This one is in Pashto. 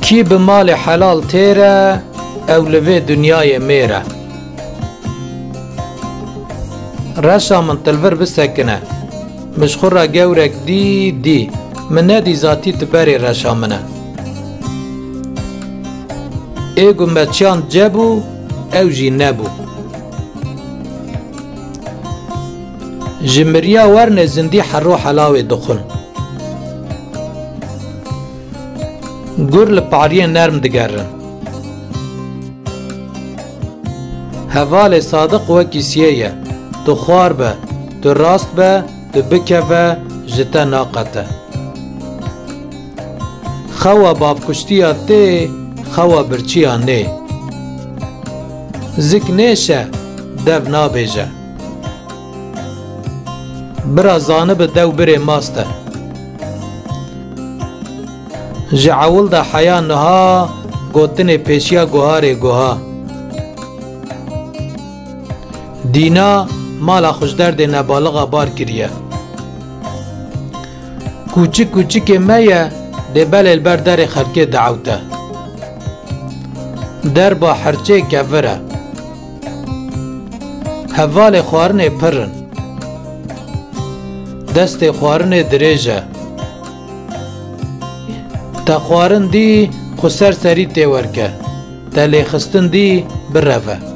کی بمال حلال تیره او لوی دنیای میره رشا من تلور بسکنه مشخور را گورک دی من ندی ذاتی تبری رشا منه ایگو مچان جبو او جی نبو جمریا ورن زندی حرو حلاوی دخن گر لپعریه نرم دگرن هوال صادق و کسیه تو خوار به تو راست به تو بکوه جتا ناقته خوا باب کشتیا تی خوا برچیا نه زک نیشه دو نابیجه برا زانب دو بره ماستر جعول دا حیا نها گوتن پیشیا گوهار گوها دینا مالا خوشدرد نبالغا بار کریه کوچک کوچک میه ده بل البر در خرکه دعوته در با حرچه کفره حوال خوارن پرن دست خوارن دریجه تا خوارن دی خسر سری تیورکه تا لیخستن دی برفه